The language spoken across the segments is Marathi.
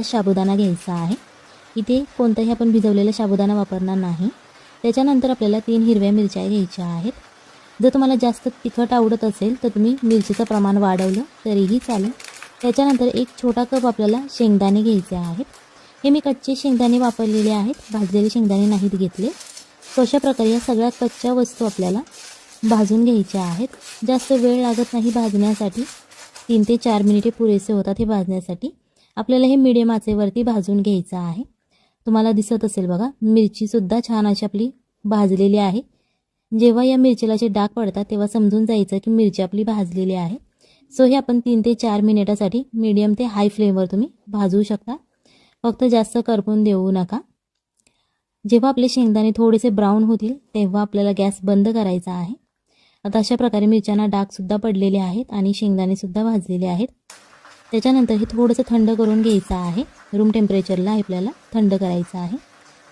साबुदाणा घ्यायचा आहे। इथे कोणताही आपण भिजवलेला साबुदाणा वापरणार नाही। त्याच्यानंतर आपल्याला 3 हिरव्या मिरच्या घ्यायच्या आहेत। जर तुम्हाला जास्त तिखट आवडत असेल तर तुम्ही मिरचीचं प्रमाण वाढवलं तरीही चालेल। त्याच्यानंतर एक छोटा कप आपल्याला शेंगदाणे घ्यायचे आहेत। हे मी कच्चे शेंगदाणे वापरलेले आहेत, भाजलेले शेंगदाणे नाहीत घेतले। अशा प्रकारे या सगळ्या कच्च्या वस्तू आपल्याला भाजून घ्यायच्या आहेत। जास्त वेळ लागत नाही भाजण्यासाठी, 3 ते 4 मिनिटे पुरेसे होतात हे भाजण्यासाठी। आपल्याला हे मीडियम आचेवरती भाजून घ्यायचं आहे। तुम्हाला दिसत असेल बघा, मिरची सुद्धा छान अशी आपली भाजलेली आहे। जेव्हा या मिरचीला जे डाग पडतात तेव्हा समजून जायचं की मिरची आपली भाजलेली आहे। सो हे आपण 3 ते 4 मिनिटासाठी मीडियम ते हाय फ्लेमवर तुम्ही भाजू शकता, फक्त जास्त करपून देऊ नका। जेव्हा आपले शेंगदाणे थोडेसे ब्राऊन होतील तेव्हा आपल्याला गॅस बंद करायचा आहे। आता अशा प्रकारे मिरच्यांना डाग सुद्धा पडलेले आहेत आणि शेंगदाणे सुद्धा भाजलेले आहेत। त्याच्यानंतर हे थोडंसं थंड करून घ्यायचं आहे, रूम टेम्परेचरला आपल्याला थंड करायचं आहे।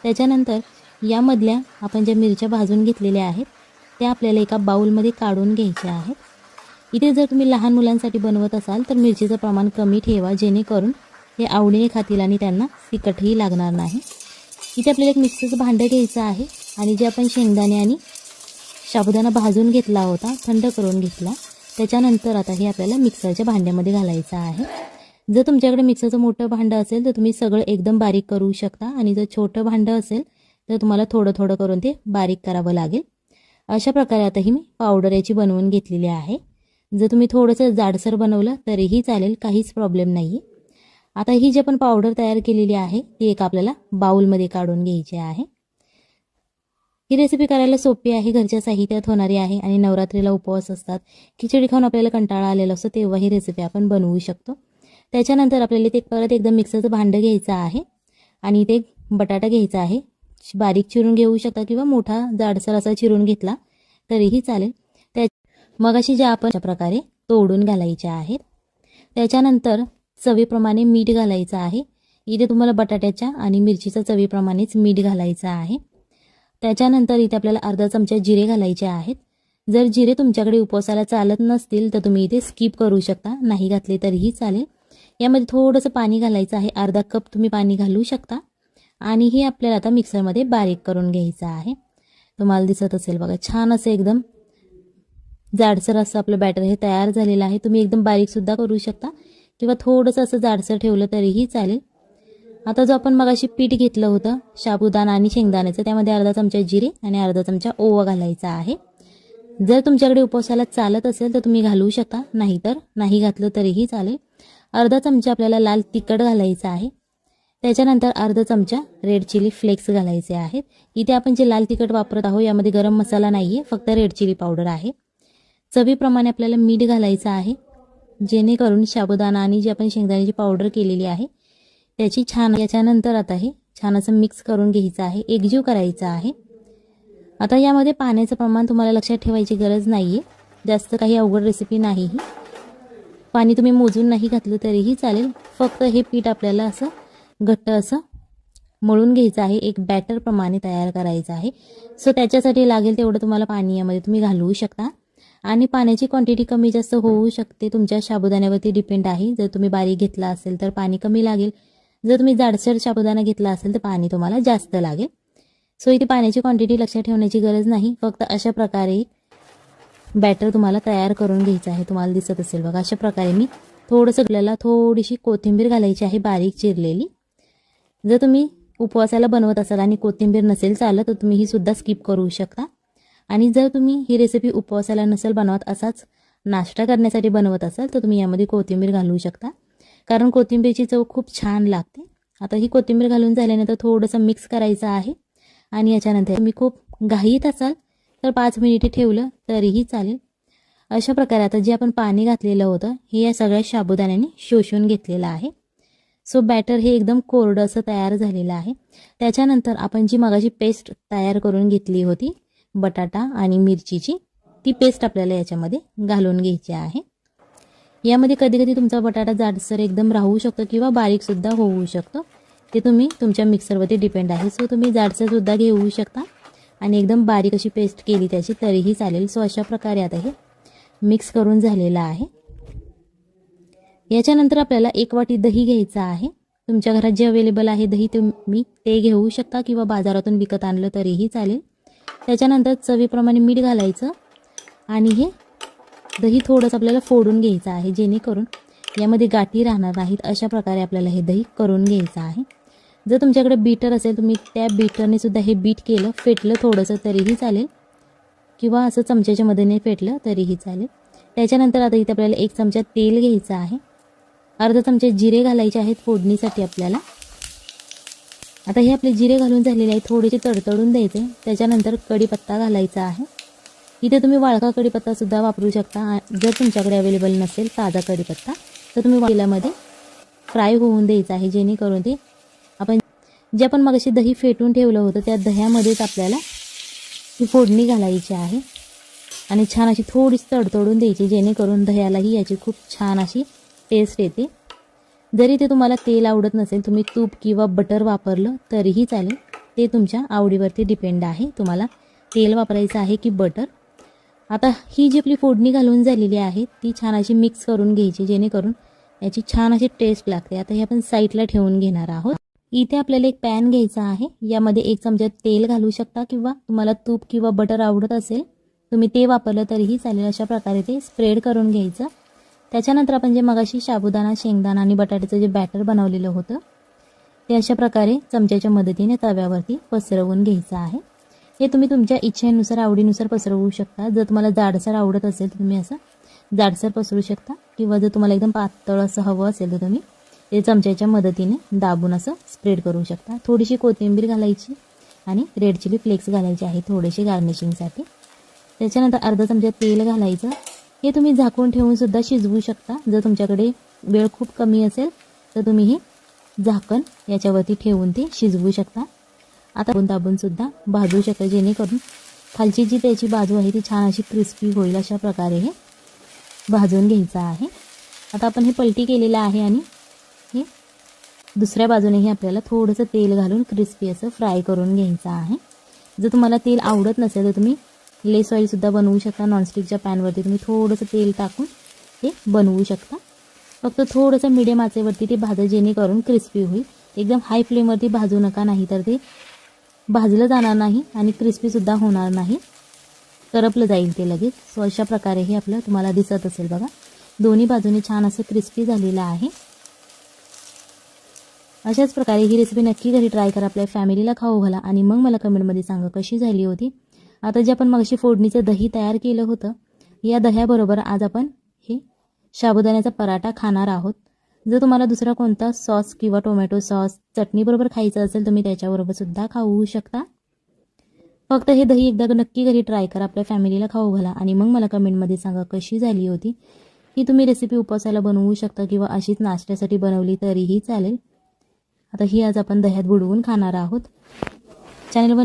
त्याच्यानंतर यामधल्या आपण ज्या मिरच्या भाजून घेतलेल्या आहेत त्या आपल्याला एका बाउलमध्ये काढून घ्यायच्या आहेत। इथे जर तुम्ही लहान मुलांसाठी बनवत असाल तर मिरचीचं प्रमाण कमी ठेवा, जेणेकरून हे आवडीने खातील आणि त्यांना तिखटही लागणार नाही। इथे आपल्याला एक मिक्सरचं भांडं घ्यायचं आहे आणि जे आपण शेंगदाणे आणि साबुदाणा भाजून घेतला होता, थंड करून घेतला, त्याच्यानंतर आता हे आपल्याला मिक्सरच्या भांड्यामध्ये घालायचं आहे। जर तुमच्याकडे मिक्सरचं मोठं भांडं असेल तर तुम्ही सगळं एकदम बारीक करू शकता आणि जर छोटं भांडं असेल तर तुम्हाला थोडं थोडं करून ते बारीक करावं लागेल। अशा प्रकारे आता ही मी पावडर याची बनवून घेतलेली आहे। जर तुम्ही थोडंसं जाडसर बनवलं तरीही चालेल, काहीच प्रॉब्लेम नाही। आता ही जी आपण पावडर तयार केलेली आहे ती एक आपल्याला बाउलमध्ये काढून घ्यायची आहे। ही रेसिपी करायला सोपी आहे, घरच्या साहित्यात होणारी आहे आणि नवरात्रीला उपवास असतात, खिचडी खाऊन आपल्याला कंटाळा आलेला असतो तेव्हा ही रेसिपी आपण बनवू शकतो। त्याच्यानंतर आपल्याला ते परत एकदम मिक्सरचं भांडं घ्यायचं आहे आणि ते बटाटा घ्यायचा आहे। बारीक चिरून घेऊ शकता किंवा मोठा जाडसर असा चिरून घेतला तरीही चालेल। मग अशी ज्या आपण अशा प्रकारे तोडून घालायच्या आहेत। त्याच्यानंतर चवीप्रमाणे मीठ घालायचं आहे। इथे तुम्हाला बटाट्याच्या आणि मिरचीच्या चवीप्रमाणेच मीठ घालायचं आहे। त्याच्यानंतर इथे आपल्याला अर्धा चमचा जिरे घालायचे आहेत। जर जिरे तुमच्याकडे उपवासाला चालत नसतील तर तुम्ही इथे स्किप करू शकता, नाही घातले तरीही चालेल। यामध्ये थोडंसं पाणी घालायचं आहे, अर्धा कप तुम्ही पाणी घालू शकता आणि हे आपल्याला आता मिक्सरमध्ये बारीक करून घ्यायचं आहे। तुम्हाला दिसत असेल बघा, छान असं एकदम जाडसर असं आपलं बॅटर हे तयार झालेलं आहे। तुम्ही एकदम बारीक सुद्धा करू शकता किंवा थोडंसं असं जाडसर ठेवलं तरीही चालेल। आता जो आपण मगाशी पीठ घेतलं होतं साबुदाणा आणि शेंगदाण्याचं, त्यामध्ये अर्धा चमचा जिरे आणि अर्धा चमचा ओवा घालायचा आहे। जर तुमच्याकडे उपवासाला चालत असेल तर तुम्ही घालू शकता, नाहीतर नाही घातलं तरीही चालेल। अर्धा चमचा आपल्याला लाल तिखट घालायचं आहे। त्याच्यानंतर अर्धा चमचा रेड चिली फ्लेक्स घालायचे आहेत। इथे आपण जे लाल तिखट वापरत आहोत यामध्ये गरम मसाला नाही आहे, फक्त रेड चिली पावडर आहे। चवीप्रमाणे आपल्याला मीठ घालायचं आहे, जेणेकरून साबुदाणा आणि जी आपण शेंगदाण्याची पावडर केलेली आहे त्याची छान, याच्यानंतर आता हे छान असं मिक्स करून घ्यायचं आहे, एकजीव करायचं आहे। आता यामध्ये पाण्याचं प्रमाण तुम्हाला लक्षात ठेवायची गरज नाही आहे, जास्त काही अवघड रेसिपी नाही ही। पाणी तुम्ही मोजून नाही घातलं तरीही चालेल, फक्त हे पीठ आपल्याला असं घट्ट असं मळून घ्यायचं आहे, एक बॅटर प्रमाणे तयार करायचं आहे। सो त्याच्यासाठी लागेल तेवढं तुम्हाला पाणी यामध्ये तुम्ही घालवू शकता आणि पाण्याची क्वांटिटी कमी जास्त होऊ शकते, तुमच्या साबुदाण्यावरती डिपेंड आहे। जर तुम्ही बारीक घेतला असेल तर पाणी कमी लागेल, जर तुम्ही जाडसर साबुदाणा घेतला असेल तर पाणी तुम्हाला जास्त लागेल। सो इथे पाण्याची क्वांटिटी लक्षात ठेवण्याची गरज नाही, फक्त अशा प्रकारे बॅटर तुम्हाला तयार करून घ्यायचं आहे। तुम्हाला दिसत असेल बघा, अशा प्रकारे मी थोडंसं, आपल्याला थोडीशी कोथिंबीर घालायची आहे बारीक चिरलेली। जर तुम्ही उपवासाला बनवत असाल आणि कोथिंबीर नसेल चालत तर तुम्ही ही सुद्धा स्किप करू शकता। आणि जर तुम्ही ही रेसिपी उपवासाला नसेल बनवत, असाच नाश्ता करण्यासाठी बनवत असाल तर तुम्ही यामध्ये कोथिंबीर घालू शकता, कारण कोथिंबीरची चव खूप छान लागते। आता ही कोथिंबीर घालून झाल्यानंतर थोडंसं मिक्स करायचं आहे आणि याच्यानंतर तुम्ही खूप घाईत असाल तर 5 मिनिटे ठेवलं तरीही चालेल। अशा प्रकारे आता जे आपण पाणी घातलेलं होतं हे या सगळ्या साबुदाण्याने शोषून घेतलेलं आहे। सो बॅटर हे एकदम कोरडं असं तयार झालेलं आहे। त्याच्यानंतर आपण जी मगाची पेस्ट तयार करून घेतली होती बटाटा आणि मिरचीची, ती पेस्ट आपल्याला याच्यामध्ये घालून घ्यायची आहे। यामध्ये कधी कधी तुमचा बटाटा जाडसर एकदम राहू शकतो किंवा बारीक सुद्धा होऊ शकतो, ते तुम्ही तुमच्या मिक्सरवरती डिपेंड आहे। सो तुम्ही जाडसर सुद्धा घेऊ शकता आणि एकदम बारीक अशी पेस्ट केली त्याची तरीही चालेल। सो अशा प्रकारे आता हे मिक्स करून झालेलं आहे। याच्यानंतर आपल्याला 1 वाटी दही घ्यायचं आहे तुमच्या घरात जे अवेलेबल आहे दही तुम्ही ते घेऊ शकता किंवा बाजारातून विकत आणलं तरीही चालेल. त्याच्यानंतर चवीप्रमाणे मीठ घालायचं आणि हे दही थोडंसं आपल्याला फोडून घ्यायचं आहे, जेणेकरून यामध्ये गाठी राहणार नाहीत. अशा प्रकारे आपल्याला हे दही करून घ्यायचं आहे. जर तुमच्याकडे बीटर असेल तुम्ही त्या बीटरने सुद्धा हे बीट केलं, फेटलं थोडंसं तरीही चालेल किंवा असं चमच्याच्या मदतीने फेटलं तरीही चालेल. त्याच्यानंतर आता इथे आपल्याला 1 चमचा तेल घ्यायचं आहे. अर्धा चमचा जिरे घालायचे आहेत फोडणीसाठी आपल्याला. आता हे आपले जिरे घालून झालेले आहे, थोडेसे तडतडून द्यायचे. त्याच्यानंतर कढीपत्ता घालायचा आहे. इथे तुम्ही वाळका कढीपत्तासुद्धा वापरू शकता. जर तुमच्याकडे अवेलेबल नसेल ताजा कढीपत्ता तर तुम्ही तेलामध्ये फ्राय होऊन द्यायचं आहे, जेणेकरून ते आपण मगाशी दही फेटून ठेवलं होतं त्या दह्यामध्येच आपल्याला ही फोडणी घालायची आहे आणि छान अशी थोडीशी तडतडून द्यायची, जेणेकरून दह्यालाही याची खूप छान अशी टेस्ट येते. जरी ते तुम्हाला तेल आवडत नसेल तुम्ही तूप किंवा बटर वापरलं तरीही चालेल. ते तुमच्या आवडीवरती डिपेंड आहे, तुम्हाला तेल वापरायचं आहे की बटर. आता ही जी आपली फोडणी घालून झालेली आहे ती छान अशी मिक्स करून घ्यायची, जेणेकरून याची छान अशी टेस्ट लागते. आता हे आपण साईडला ठेवून घेणार आहोत. इथे आपल्याला एक पॅन घ्यायचा आहे. यामध्ये 1 चमचा तेल घालू शकता किंवा तुम्हाला तूप किंवा बटर आवडत असेल तुम्ही ते वापरलं तरीही चालेल. अशा प्रकारे ते स्प्रेड करून घ्यायचं. त्याच्यानंतर आपण जे मगाशी साबुदाणा, शेंगदाणा आणि बटाट्याचं जे बॅटर बनवलेलं होतं ते अशा प्रकारे चमच्याच्या मदतीने तव्यावरती पसरवून घ्यायचं आहे. हे तुम्ही तुमच्या इच्छेनुसार आवडीनुसार पसरवू शकता. जर तुम्हाला जाडसर आवडत असेल तर तुम्ही असं जाडसर पसरू शकता किंवा जर तुम्हाला एकदम पातळ असं हवं असेल तर तुम्ही ते चमच्याच्या मदतीने दाबून असं स्प्रेड करू शकता. थोडीशी कोथिंबीर घालायची आणि रेड चिली फ्लेक्स घालायचे आहे थोडेसे गार्निशिंगसाठी. त्याच्यानंतर अर्धा चमचा तेल घालायचं. हे तुम्ही झाकून ठेवून सुद्धा शिजवू शकता. जर तुमच्याकडे वेळ खूप कमी असेल तर तुम्ही हे झाकण याच्यावरती ठेवून ते शिजवू शकता. आता दाबून सुद्धा भाजू शकता, जेणेकरून खालची जी त्याची बाजू आहे ती छान अशी क्रिस्पी होईल. अशा प्रकारे हे भाजून घ्यायचं आहे. आता आपण हे पलटी केलेलं आहे आणि हे दुसऱ्या बाजूनेही आपल्याला थोडंसं तेल घालून क्रिस्पी असं फ्राय करून घ्यायचं आहे. जर तुम्हाला तेल आवडत नसेल तर तुम्ही लेस ऑइलसुद्धा बनवू शकता. नॉनस्टिकच्या पॅनवरती तुम्ही थोडंसं तेल टाकून ते बनवू शकता. फक्त थोडंसं मिडियम आचेवरती ते भाजा, जेणेकरून क्रिस्पी होईल. एकदम हाय फ्लेमवरती भाजू नका, नाही तर ते भाजलं जाणार नाही आणि क्रिस्पीसुद्धा होणार नाही, करपलं जाईल ते लगेच. सो अशा प्रकारे हे आपलं तुम्हाला दिसत असेल बघा, दोन्ही बाजूने छान असं क्रिस्पी झालेलं आहे. अशाच प्रकारे ही रेसिपी नक्की घरी ट्राय करा, आपल्या फॅमिलीला खाऊ घाला आणि मग मला कमेंटमध्ये सांगा कशी झाली होती. आता जे आपण मगाशी फोडणीचं दही तयार केलं होतं या दह्याबरोबर आज आपण हे साबुदाण्याचा पराठा खाणार आहोत. जर तुम्हाला दुसरा कोणता सॉस किंवा टोमॅटो सॉस चटणीबरोबर खायचं असेल तुम्ही त्याच्याबरोबर सुद्धा खाऊ शकता. फक्त हे दही एकदा नक्की घरी ट्राय करा, आपल्या फॅमिलीला खाऊ घाला आणि मग मला कमेंटमध्ये सांगा कशी झाली होती. ही तुम्ही रेसिपी उपवासाला बनवू शकता किंवा अशीच नाश्त्यासाठी बनवली तरीही चालेल. आता ही आज आपण दह्यात बुडवून खाणार आहोत. चॅनलवर